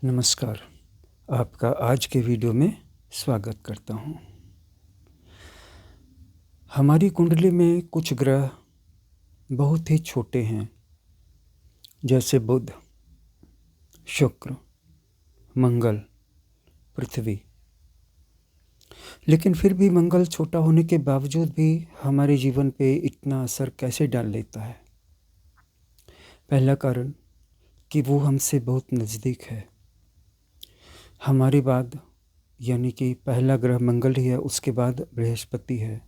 नमस्कार। आपका आज के वीडियो में स्वागत करता हूँ। हमारी कुंडली में कुछ ग्रह बहुत ही छोटे हैं, जैसे बुध, शुक्र, मंगल, पृथ्वी। लेकिन फिर भी मंगल छोटा होने के बावजूद भी हमारे जीवन पे इतना असर कैसे डाल लेता है? पहला कारण कि वो हमसे बहुत नज़दीक है। हमारे बाद यानी कि पहला ग्रह मंगल ही है, उसके बाद बृहस्पति है।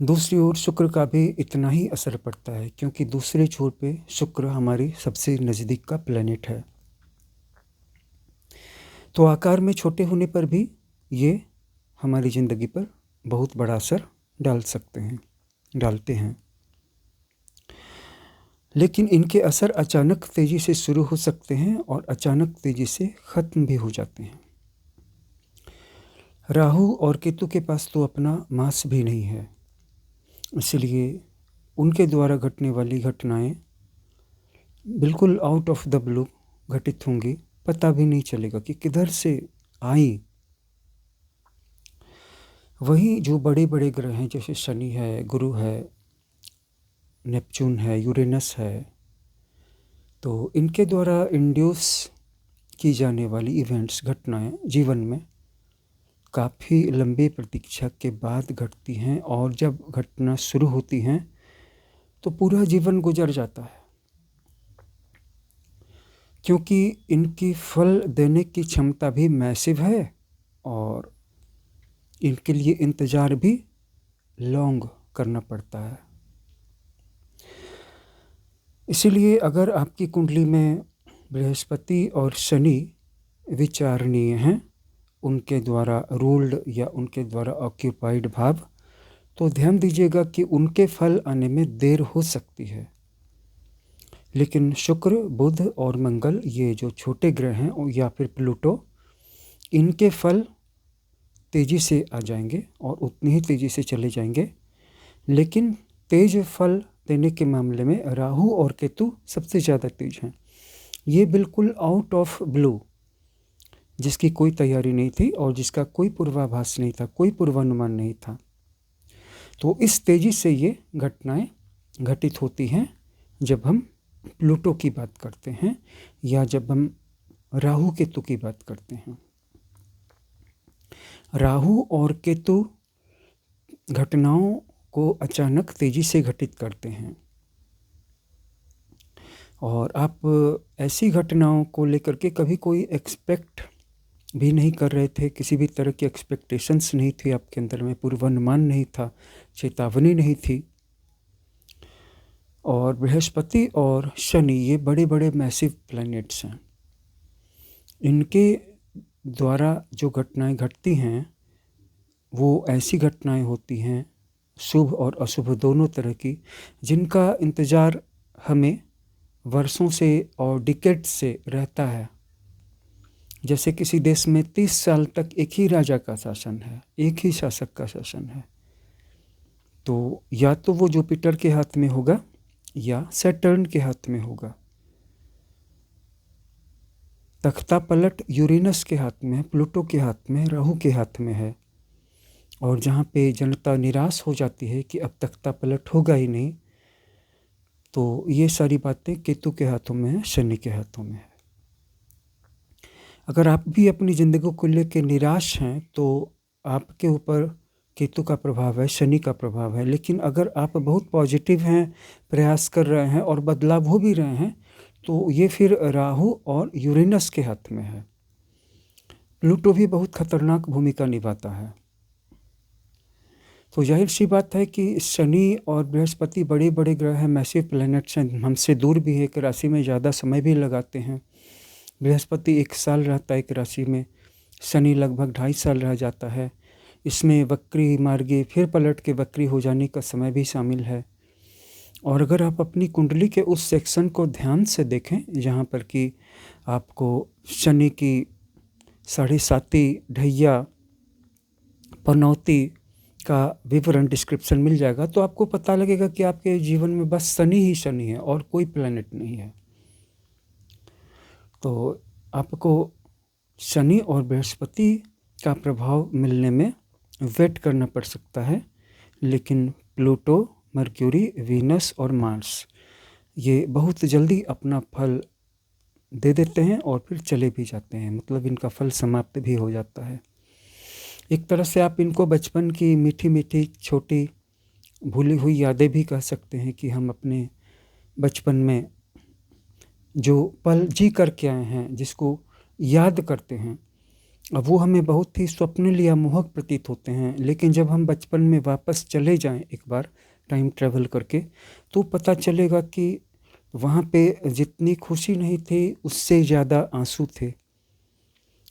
दूसरी ओर शुक्र का भी इतना ही असर पड़ता है, क्योंकि दूसरे छोर पे शुक्र हमारी सबसे नज़दीक का प्लैनेट है। तो आकार में छोटे होने पर भी ये हमारी ज़िंदगी पर बहुत बड़ा असर डालते हैं। लेकिन इनके असर अचानक तेज़ी से शुरू हो सकते हैं और अचानक तेज़ी से ख़त्म भी हो जाते हैं। राहु और केतु के पास तो अपना मास भी नहीं है, इसलिए उनके द्वारा घटने वाली घटनाएं बिल्कुल आउट ऑफ द ब्लू घटित होंगी, पता भी नहीं चलेगा कि किधर से आई। वहीं जो बड़े बड़े ग्रह हैं, जैसे शनि है, गुरु है, नेपच्यून है, यूरेनस है, तो इनके द्वारा इंड्यूस की जाने वाली इवेंट्स, घटनाएं जीवन में काफ़ी लंबी प्रतीक्षा के बाद घटती हैं, और जब घटना शुरू होती हैं तो पूरा जीवन गुजर जाता है, क्योंकि इनकी फल देने की क्षमता भी मैसिव है और इनके लिए इंतज़ार भी लॉन्ग करना पड़ता है। इसीलिए अगर आपकी कुंडली में बृहस्पति और शनि विचारणीय हैं, उनके द्वारा रूल्ड या उनके द्वारा ऑक्यूपाइड भाव, तो ध्यान दीजिएगा कि उनके फल आने में देर हो सकती है। लेकिन शुक्र, बुध और मंगल, ये जो छोटे ग्रह हैं, या फिर प्लूटो, इनके फल तेज़ी से आ जाएंगे और उतनी ही तेज़ी से चले जाएंगे। लेकिन तेज फल देने के मामले में राहु और केतु सबसे ज़्यादा तेज हैं। ये बिल्कुल आउट ऑफ ब्लू, जिसकी कोई तैयारी नहीं थी और जिसका कोई पूर्वाभास नहीं था, कोई पूर्वानुमान नहीं था, तो इस तेज़ी से ये घटनाएं घटित होती हैं जब हम प्लूटो की बात करते हैं या जब हम राहु केतु की बात करते हैं। राहु और केतु घटनाओं को अचानक तेज़ी से घटित करते हैं, और आप ऐसी घटनाओं को लेकर के कभी कोई एक्सपेक्ट भी नहीं कर रहे थे, किसी भी तरह की एक्सपेक्टेशंस नहीं थी आपके अंदर में, पूर्वानुमान नहीं था, चेतावनी नहीं थी। और बृहस्पति और शनि, ये बड़े बड़े मैसिव प्लैनेट्स हैं, इनके द्वारा जो घटनाएं घटती हैं वो ऐसी घटनाएं होती हैं, शुभ और अशुभ दोनों तरह की, जिनका इंतज़ार हमें वर्षों से और डिकेड से रहता है। जैसे किसी देश में 30 साल तक एक ही राजा का शासन है, एक ही शासक का शासन है, तो या तो वो जुपिटर के हाथ में होगा या सैटर्न के हाथ में होगा। तख्ता पलट यूरेनस के हाथ में है, प्लूटो के हाथ में, राहु के हाथ में है। और जहाँ पे जनता निराश हो जाती है कि अब तख्ता पलट होगा ही नहीं, तो ये सारी बातें केतु के हाथों में है, शनि के हाथों में है। अगर आप भी अपनी ज़िंदगी को लेकर निराश हैं तो आपके ऊपर केतु का प्रभाव है, शनि का प्रभाव है। लेकिन अगर आप बहुत पॉजिटिव हैं, प्रयास कर रहे हैं और बदलाव हो भी रहे हैं, तो ये फिर राहु और यूरेनस के हाथ में है। प्लूटो भी बहुत खतरनाक भूमिका निभाता है। तो जाहिर सी बात है कि शनि और बृहस्पति बड़े बड़े ग्रह हैं, मैसिव प्लैनेट्स हैं, हमसे दूर भी है, एक राशि में ज़्यादा समय भी लगाते हैं। बृहस्पति 1 साल रहता है एक राशि में, शनि लगभग 2.5 साल रह जाता है। इसमें वक्री मार्गी फिर पलट के वक्री हो जाने का समय भी शामिल है। और अगर आप अपनी कुंडली के उस सेक्शन को ध्यान से देखें जहाँ पर कि आपको शनि की 7.5 ढैया पनौती का विवरण डिस्क्रिप्शन मिल जाएगा, तो आपको पता लगेगा कि आपके जीवन में बस शनि ही शनि है और कोई प्लैनेट नहीं है। तो आपको शनि और बृहस्पति का प्रभाव मिलने में वेट करना पड़ सकता है, लेकिन प्लूटो, मर्क्यूरी, वीनस और मार्स ये बहुत जल्दी अपना फल दे देते हैं और फिर चले भी जाते हैं, मतलब इनका फल समाप्त भी हो जाता है। एक तरह से आप इनको बचपन की मीठी मीठी छोटी भूली हुई यादें भी कह सकते हैं कि हम अपने बचपन में जो पल जी करके आए हैं, जिसको याद करते हैं, अब वो हमें बहुत ही स्वप्निल या मोहक प्रतीत होते हैं, लेकिन जब हम बचपन में वापस चले जाएं एक बार टाइम ट्रैवल करके, तो पता चलेगा कि वहाँ पे जितनी खुशी नहीं थी उससे ज़्यादा आंसू थे,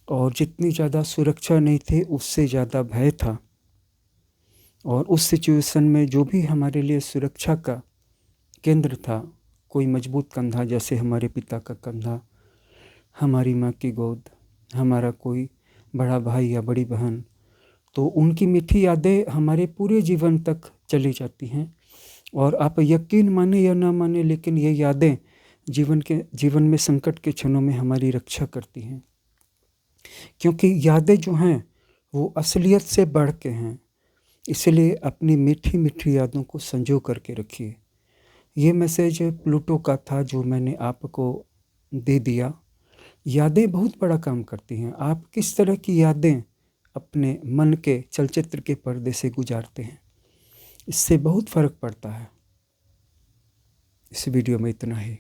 और जितनी ज़्यादा सुरक्षा नहीं थी उससे ज़्यादा भय था। और उस सिचुएशन में जो भी हमारे लिए सुरक्षा का केंद्र था, कोई मजबूत कंधा जैसे हमारे पिता का कंधा, हमारी माँ की गोद, हमारा कोई बड़ा भाई या बड़ी बहन, तो उनकी मीठी यादें हमारे पूरे जीवन तक चली जाती हैं। और आप यकीन माने या ना माने, लेकिन ये यादें जीवन में संकट के क्षणों में हमारी रक्षा करती हैं, क्योंकि यादें जो हैं वो असलियत से बढ़ के हैं। इसलिए अपनी मीठी मीठी यादों को संजो करके रखिए। ये मैसेज प्लूटो का था जो मैंने आपको दे दिया। यादें बहुत बड़ा काम करती हैं। आप किस तरह की यादें अपने मन के चलचित्र के पर्दे से गुजारते हैं, इससे बहुत फ़र्क पड़ता है। इस वीडियो में इतना ही।